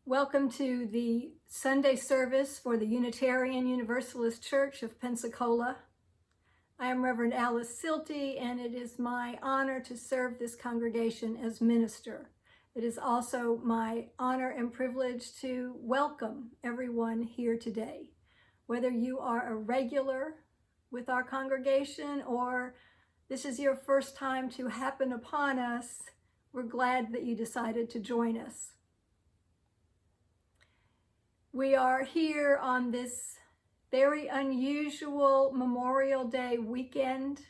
Welcome to the Sunday service for the Unitarian Universalist Church of Pensacola. I am Reverend Alice Silty, and it is my honor to serve this congregation as minister. It is also my honor and privilege to welcome everyone here today. Whether you are a regular with our congregation or this is your first time to happen upon us, we're glad that you decided to join us. We are here on this very unusual Memorial Day weekend.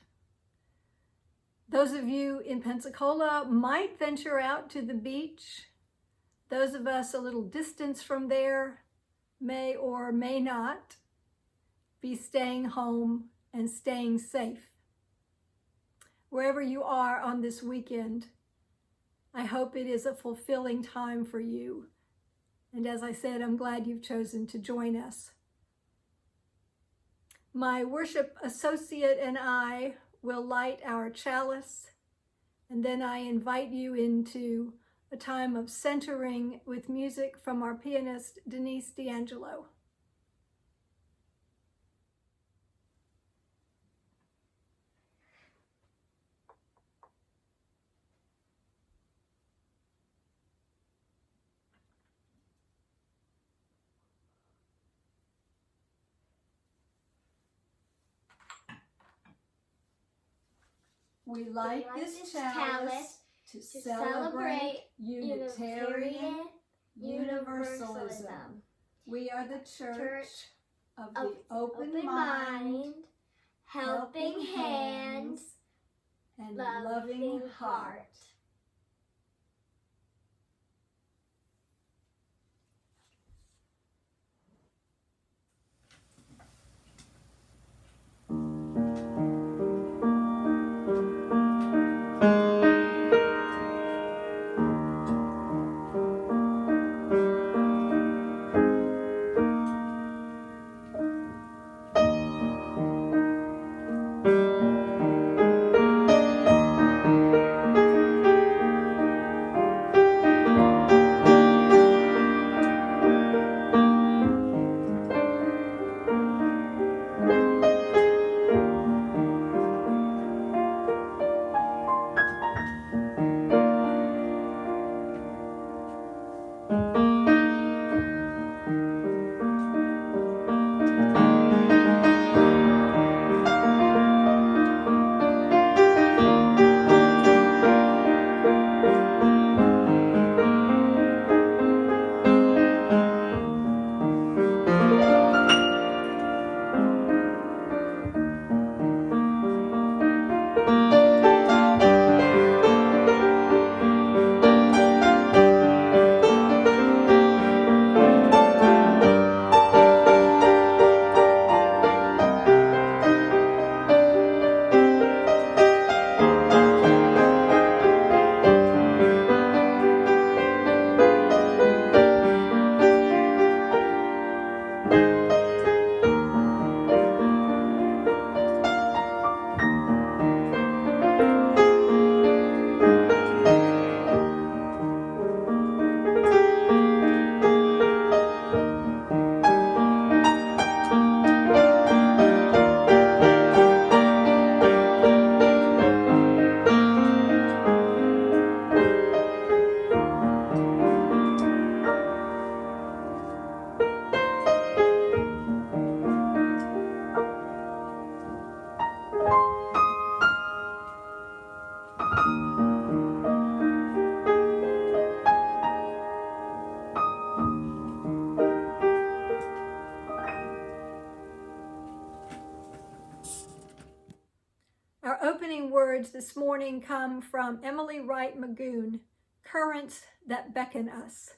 Those of you in Pensacola might venture out to the beach. Those of us a little distance from there may or may not be staying home and staying safe. Wherever you are on this weekend, I hope it is a fulfilling time for you. And as I said, I'm glad you've chosen to join us. My worship associate and I will light our chalice, and then I invite you into a time of centering with music from our pianist, Denise D'Angelo. We light this chalice to celebrate Unitarian Universalism. We are the Church of the Open Mind, Helping Hands, and Loving Heart. Our opening words this morning come from Emily Wright Magoon, Currents That Beckon Us.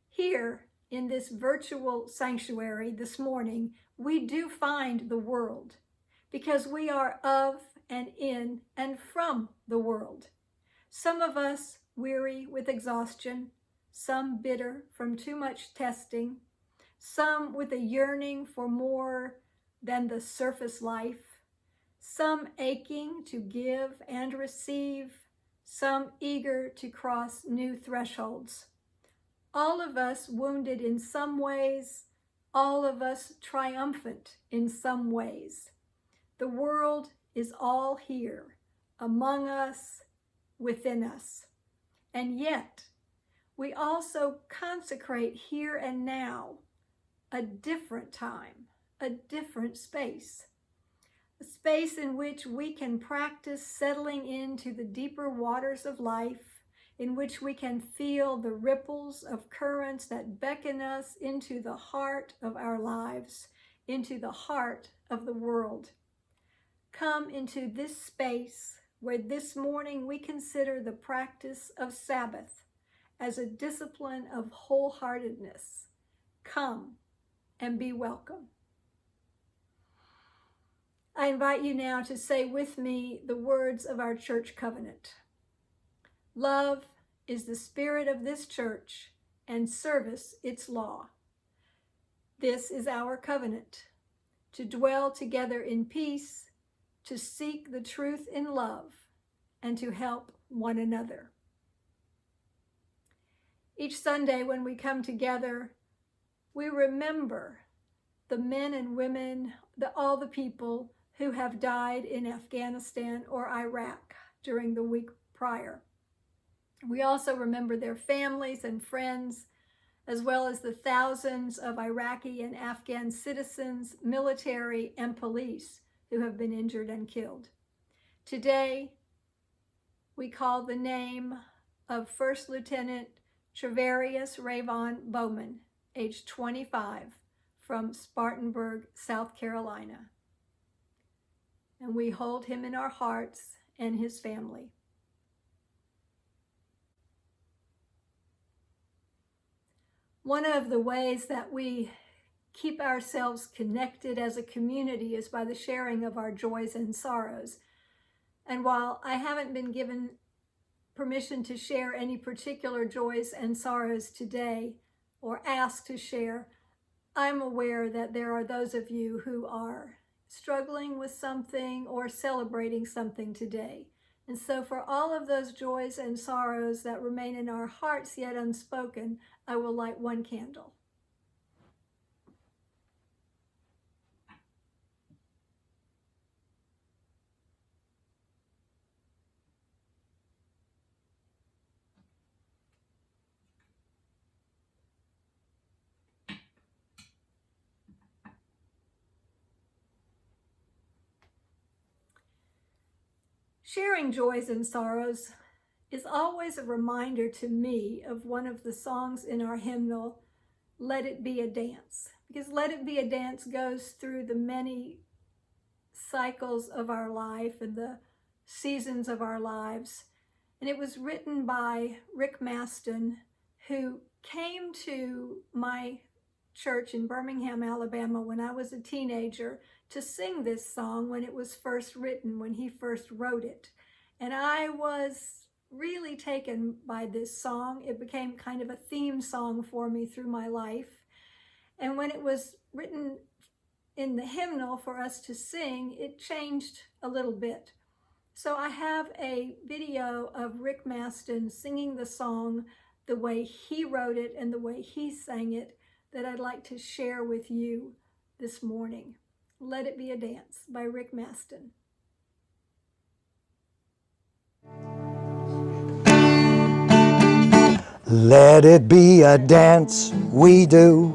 Here in this virtual sanctuary this morning, we do find the world because we are of and in and from the world. Some of us weary with exhaustion, some bitter from too much testing, some with a yearning for more than the surface life, some aching to give and receive, some eager to cross new thresholds. all of us wounded in some ways, all of us triumphant in some ways. The world is all here, among us, within us. And yet, we also consecrate here and now a different time, a different space. A space in which we can practice settling into the deeper waters of life, in which we can feel the ripples of currents that beckon us into the heart of our lives, into the heart of the world. Come into this space where this morning we consider the practice of Sabbath as a discipline of wholeheartedness. Come and be welcome. I invite you now to say with me the words of our church covenant. Love is the spirit of this church, and service its law. This is our covenant, to dwell together in peace, to seek the truth in love, and to help one another. Each Sunday when we come together, we remember the men and women, all the people who have died in Afghanistan or Iraq during the week prior. We also remember their families and friends, as well as the thousands of Iraqi and Afghan citizens, military, and police who have been injured and killed. Today, we call the name of First Lieutenant Travarius Rayvon Bowman, age 25, from Spartanburg, South Carolina. And we hold him in our hearts and his family. One of the ways that we keep ourselves connected as a community is by the sharing of our joys and sorrows. And while I haven't been given permission to share any particular joys and sorrows today, or asked to share, I'm aware that there are those of you who are struggling with something or celebrating something today. And so for all of those joys and sorrows that remain in our hearts yet unspoken, I will light one candle. Sharing joys and sorrows is always a reminder to me of one of the songs in our hymnal, Let It Be a Dance. Because Let It Be a Dance goes through the many cycles of our life and the seasons of our lives. And it was written by Rick Maston, who came to my church in Birmingham, Alabama, when I was a teenager, to sing this song when it was first written, when he first wrote it. And I was really taken by this song. It became kind of a theme song for me through my life. And when it was written in the hymnal for us to sing, it changed a little bit. So I have a video of Rick Maston singing the song the way he wrote it and the way he sang it that I'd like to share with you this morning. Let It Be a Dance by Rick Maston. Let it be a dance we do.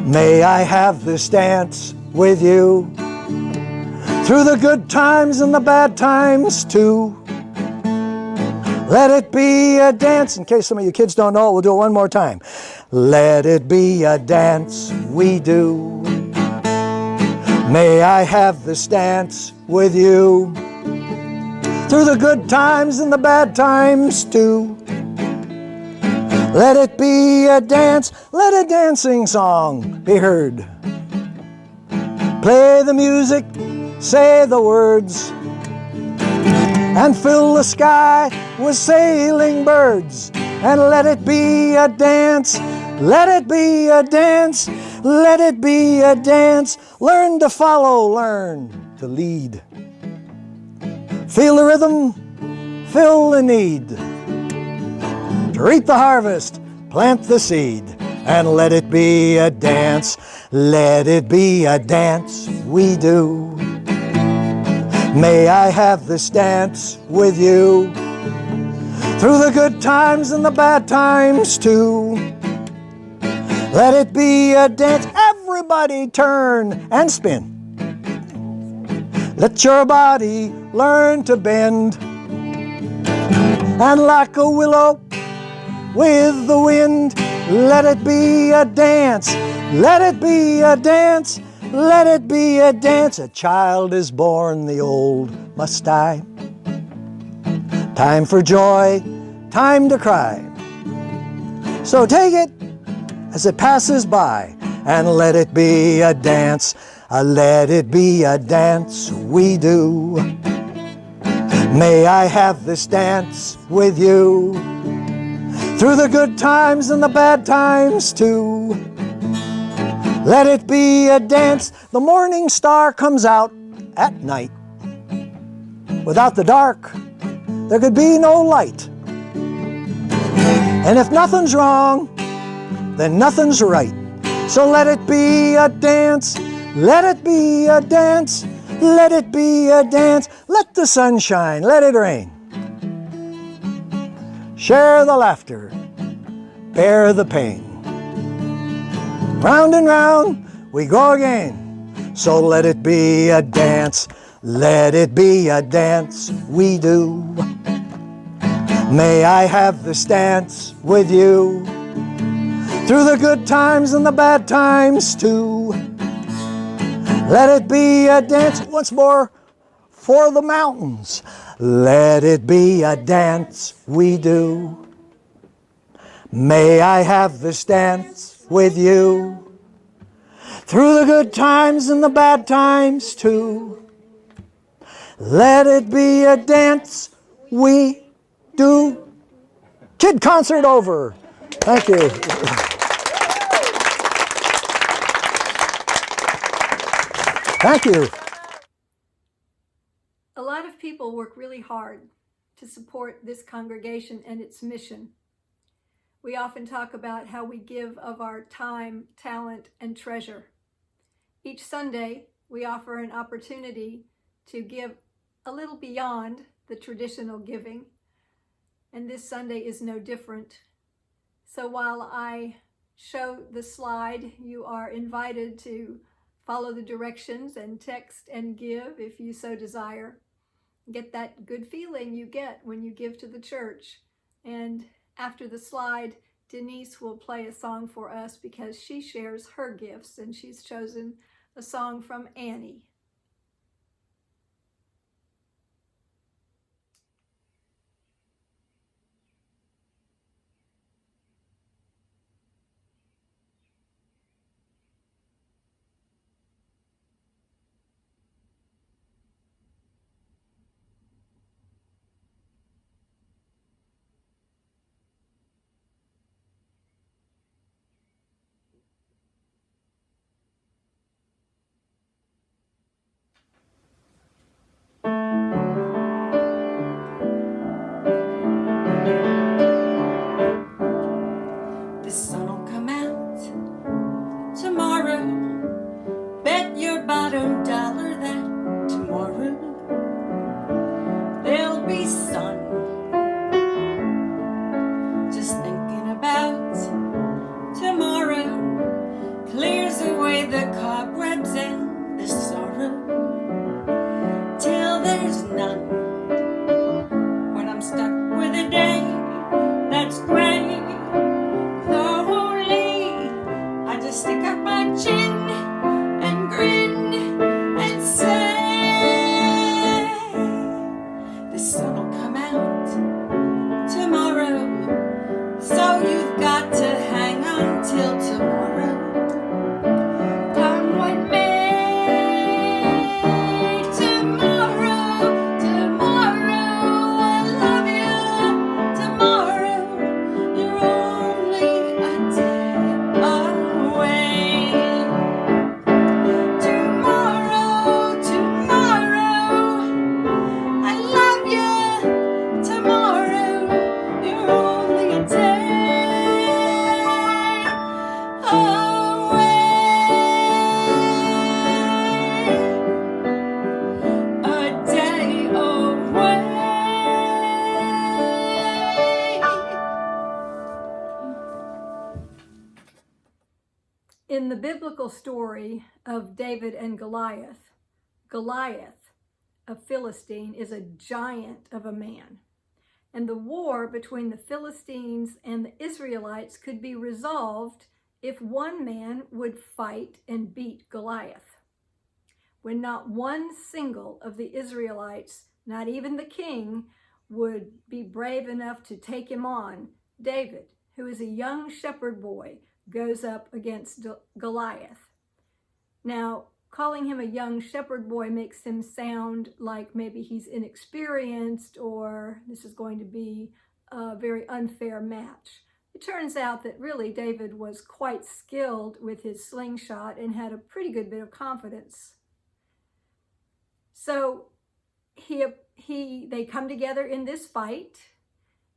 May I have this dance with you through the good times and the bad times too. Let it be a dance. In case some of you kids don't know it, we'll do it one more time. Let it be a dance we do. May I have this dance with you through the good times and the bad times too. Let it be a dance, let a dancing song be heard. Play the music, say the words, and fill the sky with sailing birds. And let it be a dance, let it be a dance, let it be a dance. Learn to follow, learn to lead. Feel the rhythm, fill the need. To reap the harvest plant the seed, and let it be a dance. Let it be a dance we do. May I have this dance with you, through the good times and the bad times too. Let it be a dance. Everybody turn and spin. Let your body learn to bend, and like a willow with the wind, let it be a dance. Let it be a dance. Let it be a dance. A child is born, the old must die. Time for joy, time to cry. So take it as it passes by, and let it be a dance. Let it be a dance we do. May I have this dance with you, through the good times and the bad times too. Let it be a dance. The morning star comes out at night. Without the dark, there could be no light. And if nothing's wrong, then nothing's right. So let it be a dance. Let it be a dance. Let it be a dance. Let the sun shine, let it rain. Share the laughter, bear the pain. Round and round we go again. So let it be a dance. Let it be a dance we do. May I have this dance with you, through the good times and the bad times too. Let it be a dance. Once more for the mountains. Let it be a dance we do. May I have this dance with you, through the good times and the bad times too. Let it be a dance we do. Kid concert over. Thank you. Thank you. A lot of people work really hard to support this congregation and its mission. We often talk about how we give of our time, talent, and treasure. Each Sunday, we offer an opportunity to give a little beyond the traditional giving, and this Sunday is no different. So while I show the slide, you are invited to follow the directions and text and give if you so desire. Get that good feeling you get when you give to the church. And after the slide, Denise will play a song for us because she shares her gifts, and she's chosen a song from Annie. The sun'll come out tomorrow. Bet your bottom dollar that tomorrow there'll be sun. Just thinking about tomorrow clears away the cobwebs and the sorrow till there's none. When I'm stuck with a day that's gray, the whole In the biblical story of David and Goliath, Goliath, a Philistine, is a giant of a man. And the war between the Philistines and the Israelites could be resolved if one man would fight and beat Goliath. When not one single of the Israelites, not even the king, would be brave enough to take him on, David, who is a young shepherd boy, goes up against Goliath. Now, calling him a young shepherd boy makes him sound like maybe he's inexperienced or this is going to be a very unfair match. It turns out that really David was quite skilled with his slingshot and had a pretty good bit of confidence. So they come together in this fight.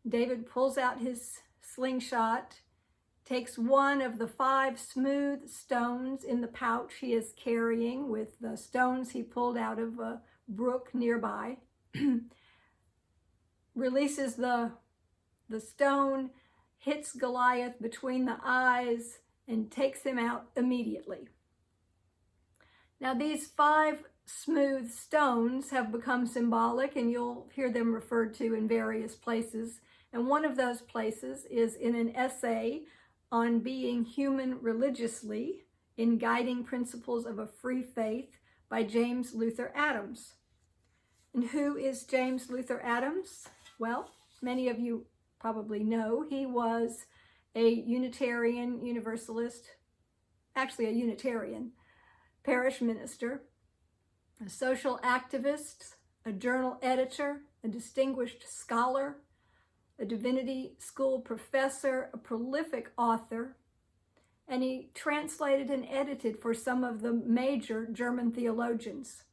David pulls out his slingshot, takes one of the 5 smooth stones in the pouch he is carrying with the stones he pulled out of a brook nearby, releases the stone, hits Goliath between the eyes, and takes him out immediately. Now these 5 smooth stones have become symbolic, and you'll hear them referred to in various places. And one of those places is in an essay on being human religiously in Guiding Principles of a Free Faith by James Luther Adams. And who is James Luther Adams? Well, many of you probably know he was a Unitarian Universalist, actually a Unitarian parish minister, a social activist, a journal editor, a distinguished scholar, a divinity school professor, a prolific author, and he translated and edited for some of the major German theologians.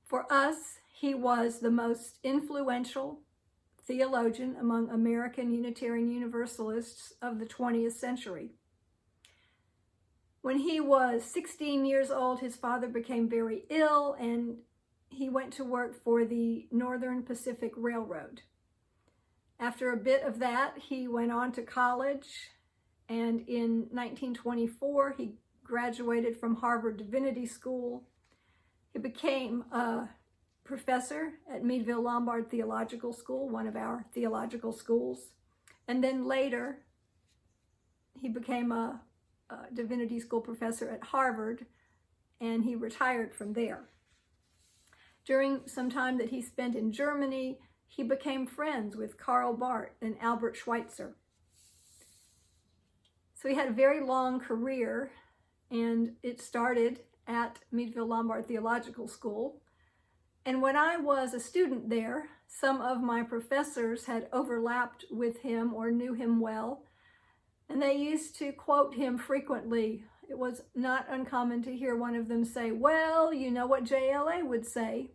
For us, he was the most influential theologian among American Unitarian Universalists of the 20th century. When he was 16 years old, his father became very ill, and he went to work for the Northern Pacific Railroad. After a bit of that, he went on to college, and in 1924, he graduated from Harvard Divinity School. He became a professor at Meadville Lombard Theological School, one of our theological schools. And then later, he became a divinity school professor at Harvard, and he retired from there. During some time that he spent in Germany, he became friends with Karl Barth and Albert Schweitzer. So he had a very long career, and it started at Meadville Lombard Theological School. And when I was a student there, some of my professors had overlapped with him or knew him well, and they used to quote him frequently. It was not uncommon to hear one of them say, "Well, you know what JLA would say."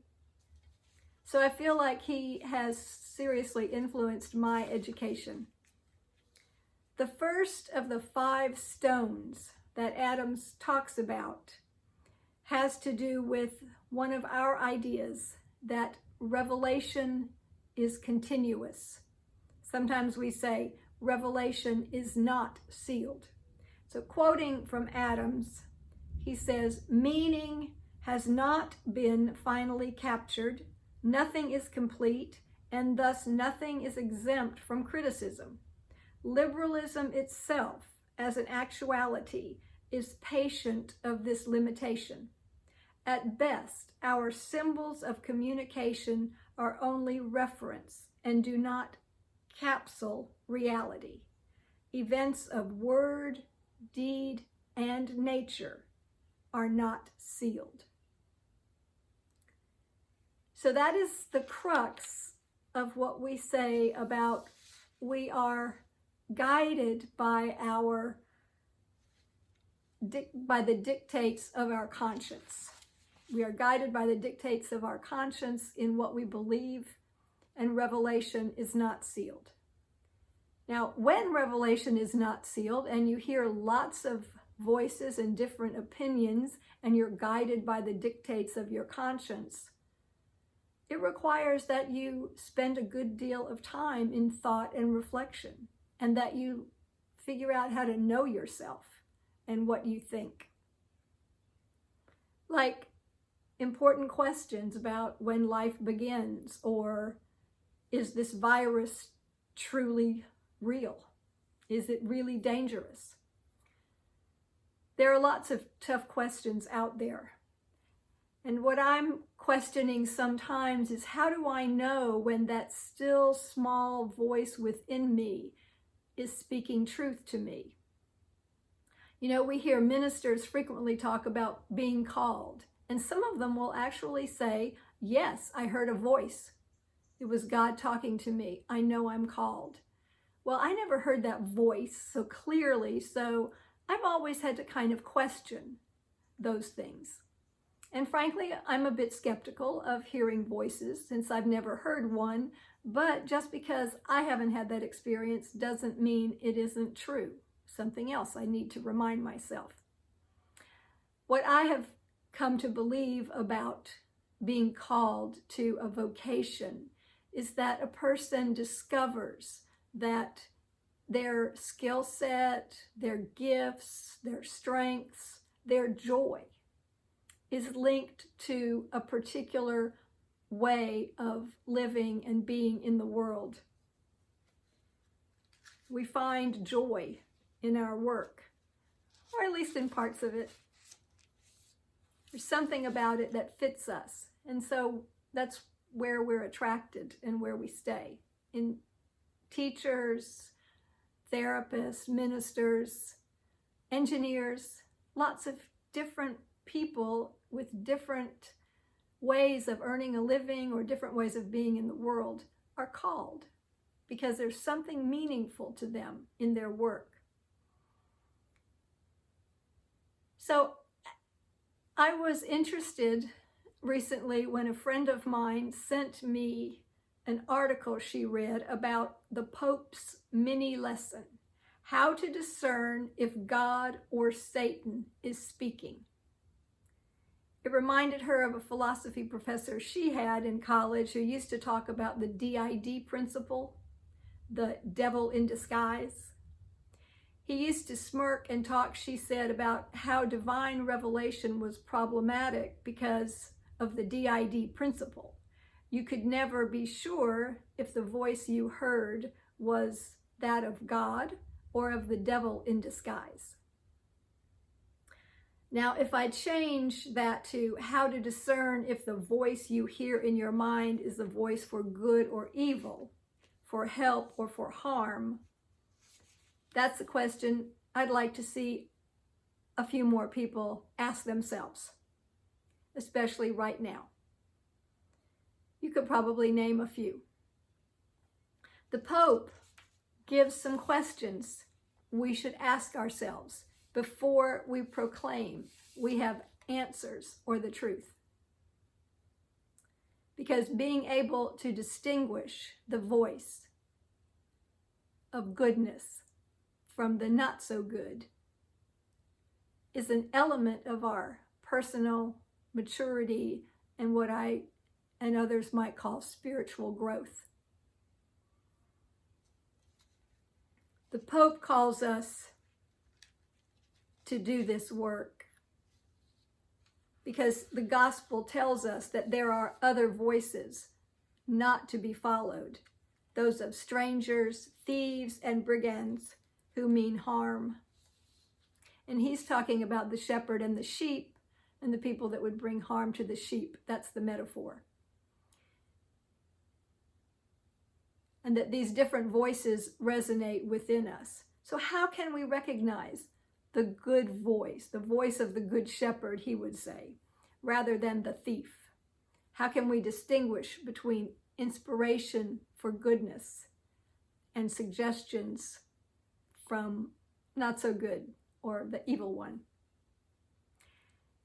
So I feel like he has seriously influenced my education. The first of the 5 stones that Adams talks about has to do with one of our ideas that revelation is continuous. Sometimes we say revelation is not sealed. So quoting from Adams, he says, "Meaning has not been finally captured, nothing is complete, and thus nothing is exempt from criticism. Liberalism itself, as an actuality, is patient of this limitation. At best, our symbols of communication are only reference and do not capsule reality. Events of word, deed, and nature are not sealed." So that is the crux of what we say about we are guided by the dictates of our conscience. We are guided by the dictates of our conscience in what we believe, and revelation is not sealed. Now, when revelation is not sealed and you hear lots of voices and different opinions and you're guided by the dictates of your conscience, it requires that you spend a good deal of time in thought and reflection, and that you figure out how to know yourself and what you think. Like important questions about when life begins, or is this virus truly real? Is it really dangerous? There are lots of tough questions out there. And what I'm questioning sometimes is, how do I know when that still small voice within me is speaking truth to me? You know, we hear ministers frequently talk about being called, and some of them will actually say, yes, I heard a voice. It was God talking to me. I know I'm called. Well, I never heard that voice so clearly, so I've always had to kind of question those things. And frankly, I'm a bit skeptical of hearing voices since I've never heard one, but just because I haven't had that experience doesn't mean it isn't true. Something else I need to remind myself. What I have come to believe about being called to a vocation is that a person discovers that their skill set, their gifts, their strengths, their joy is linked to a particular way of living and being in the world. We find joy in our work, or at least in parts of it. There's something about it that fits us, and so that's where we're attracted and where we stay. In teachers, therapists, ministers, engineers, lots of different people with different ways of earning a living or different ways of being in the world are called because there's something meaningful to them in their work. So I was interested recently when a friend of mine sent me an article she read about the Pope's mini lesson, how to discern if God or Satan is speaking. It reminded her of a philosophy professor she had in college who used to talk about the DID principle, the devil in disguise. He used to smirk and talk, she said, about how divine revelation was problematic because of the DID principle. You could never be sure if the voice you heard was that of God or of the devil in disguise. Now, if I change that to how to discern if the voice you hear in your mind is a voice for good or evil, for help or for harm, that's a question I'd like to see a few more people ask themselves, especially right now. You could probably name a few. The Pope gives some questions we should ask ourselves before we proclaim we have answers or the truth. Because being able to distinguish the voice of goodness from the not so good is an element of our personal maturity and what I and others might call spiritual growth. The Pope calls us to do this work because the gospel tells us that there are other voices not to be followed, those of strangers, thieves, and brigands who mean harm. And he's talking about the shepherd and the sheep and the people that would bring harm to the sheep. That's the metaphor. And that these different voices resonate within us. So how can we recognize the good voice, the voice of the good shepherd, he would say, rather than the thief? How can we distinguish between inspiration for goodness and suggestions from not so good or the evil one?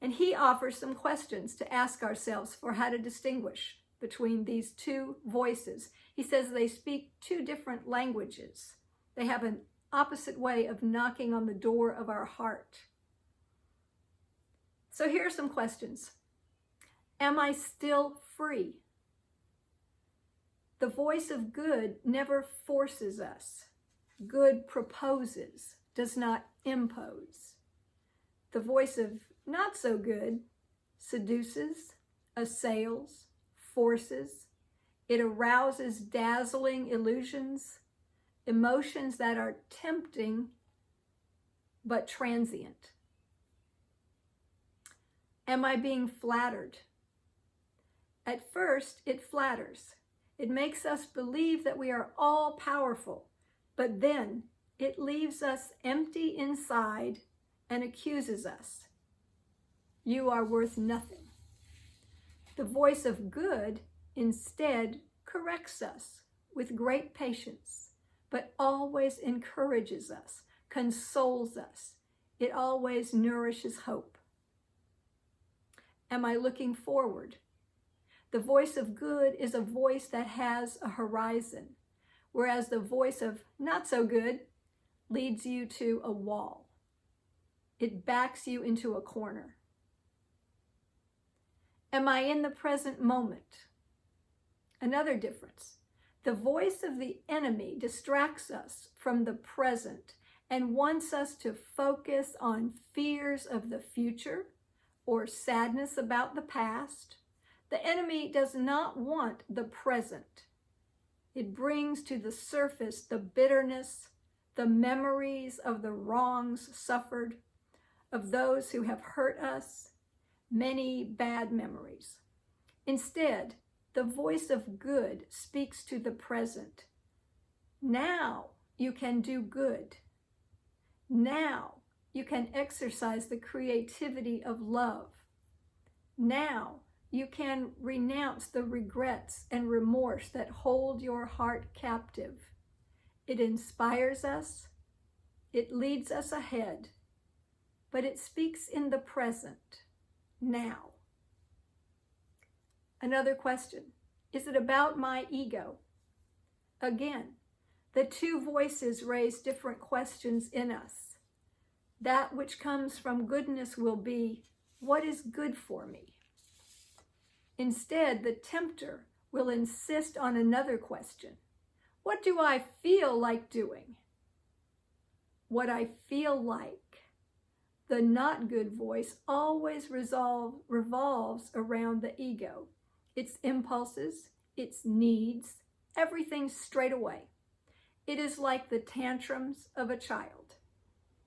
And he offers some questions to ask ourselves for how to distinguish between these two voices. He says they speak two different languages. They have an opposite way of knocking on the door of our heart. So here are some questions. Am I still free? The voice of good never forces us. Good proposes, does not impose. The voice of not so good seduces, assails, forces. It arouses dazzling illusions, emotions that are tempting but transient. Am I being flattered? At first, it flatters. It makes us believe that we are all powerful, but then it leaves us empty inside and accuses us. You are worth nothing. The voice of good instead corrects us with great patience, but always encourages us, consoles us. It always nourishes hope. Am I looking forward? The voice of good is a voice that has a horizon, whereas the voice of not so good leads you to a wall. It backs you into a corner. Am I in the present moment? Another difference. The voice of the enemy distracts us from the present and wants us to focus on fears of the future or sadness about the past. The enemy does not want the present. It brings to the surface the bitterness, the memories of the wrongs suffered, of those who have hurt us, many bad memories. Instead, the voice of good speaks to the present. Now you can do good. Now you can exercise the creativity of love. Now you can renounce the regrets and remorse that hold your heart captive. It inspires us. It leads us ahead. But it speaks in the present, now. Another question. Is it about my ego? Again, the two voices raise different questions in us. That which comes from goodness will be, what is good for me? Instead, the tempter will insist on another question. What do I feel like doing? What I feel like. The not good voice always revolves around the ego, its impulses, its needs, everything straight away. It is like the tantrums of a child.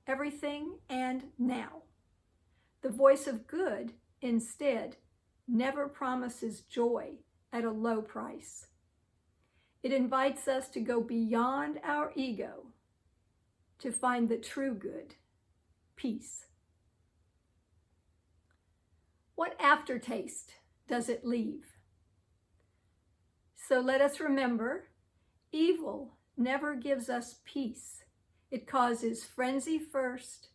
Everything and now. The voice of good, instead, never promises joy at a low price. It invites us to go beyond our ego to find the true good, peace. What aftertaste does it leave? So let us remember, evil never gives us peace. It causes frenzy first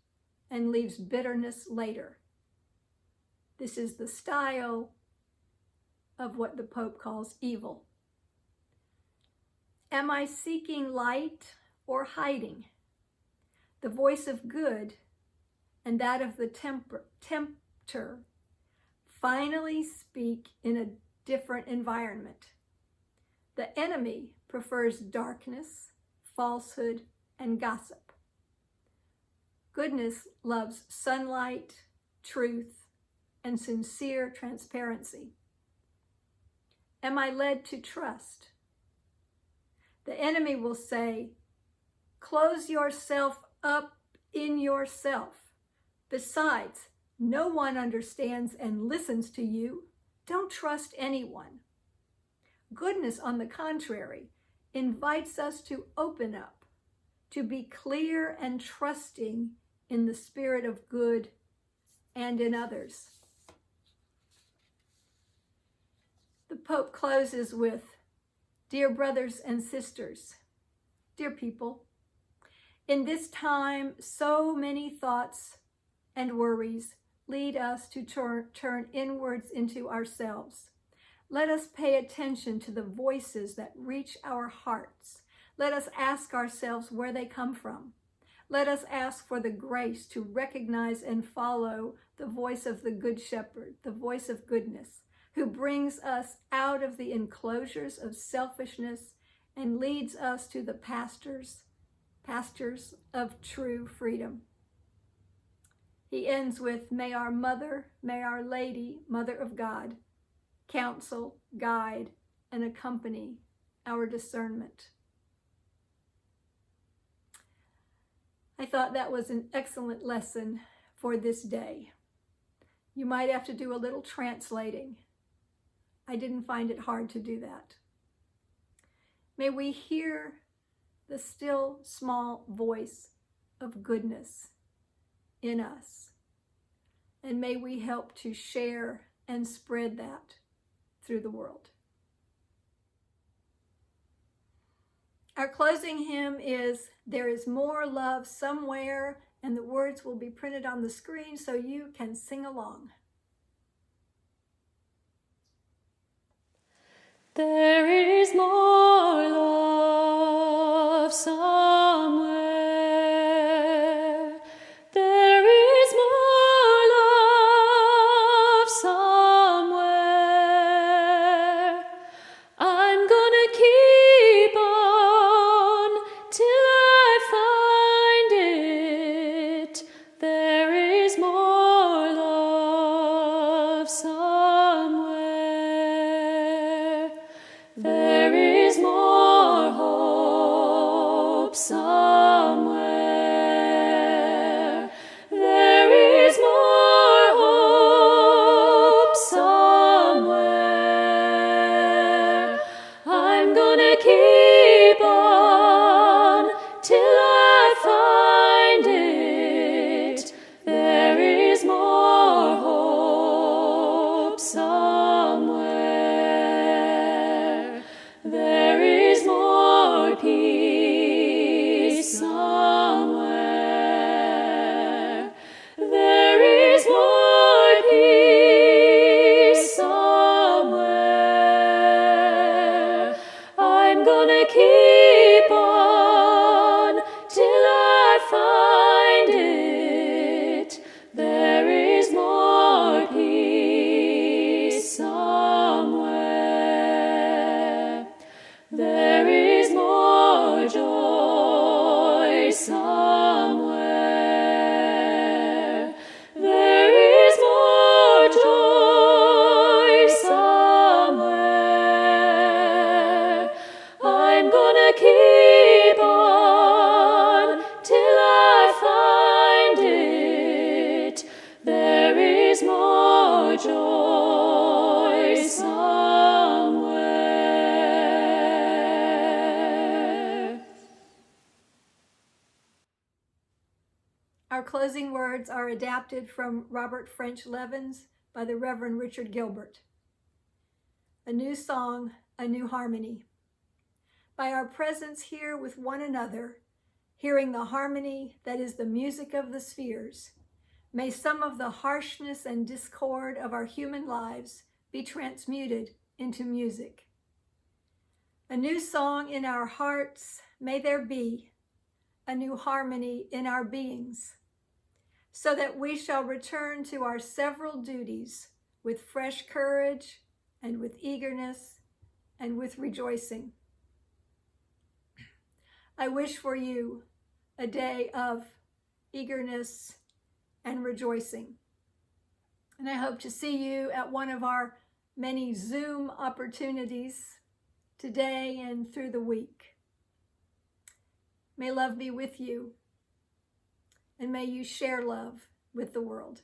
and leaves bitterness later. This is the style of what the Pope calls evil. Am I seeking light or hiding? The voice of good and that of the tempter finally speak in a different environment. The enemy prefers darkness, falsehood, and gossip. Goodness loves sunlight, truth, and sincere transparency. Am I led to trust? The enemy will say, close yourself up in yourself. Besides, no one understands and listens to you. Don't trust anyone. Goodness, on the contrary, invites us to open up, to be clear and trusting in the spirit of good and in others. The Pope closes with, dear brothers and sisters, dear people, in this time, so many thoughts and worries lead us to turn inwards into ourselves. Let us pay attention to the voices that reach our hearts. Let us ask ourselves where they come from. Let us ask for the grace to recognize and follow the voice of the Good Shepherd, the voice of goodness, who brings us out of the enclosures of selfishness and leads us to the pastures of true freedom. He ends with, may our Mother, may Our Lady, Mother of God, counsel, guide, and accompany our discernment. I thought that was an excellent lesson for this day. You might have to do a little translating. I didn't find it hard to do that. May we hear the still small voice of goodness in us, and may we help to share and spread that through the world. Our closing hymn is There Is More Love Somewhere, and the words will be printed on the screen so you can sing along. There is more love somewhere. There is more love somewhere. I'm gonna keep on till I find it. There is more love somewhere. There is more hope somewhere. There is more hope somewhere. I'm gonna keep on till I find it. There is more hope somewhere. There is more peace somewhere. There is more peace somewhere. I'm gonna keep on till I find it. There is more peace somewhere. There is more joy somewhere. There is more joy somewhere. I'm gonna keep on till I find it. There is more joy somewhere. Our closing words are adapted from Robert French Levins by the Reverend Richard Gilbert. A new song, a new harmony. By our presence here with one another, hearing the harmony that is the music of the spheres, may some of the harshness and discord of our human lives be transmuted into music. A new song in our hearts may there be, a new harmony in our beings, so that we shall return to our several duties with fresh courage and with eagerness and with rejoicing. I wish for you a day of eagerness and rejoicing. And I hope to see you at one of our many Zoom opportunities today and through the week. May love be with you, and may you share love with the world.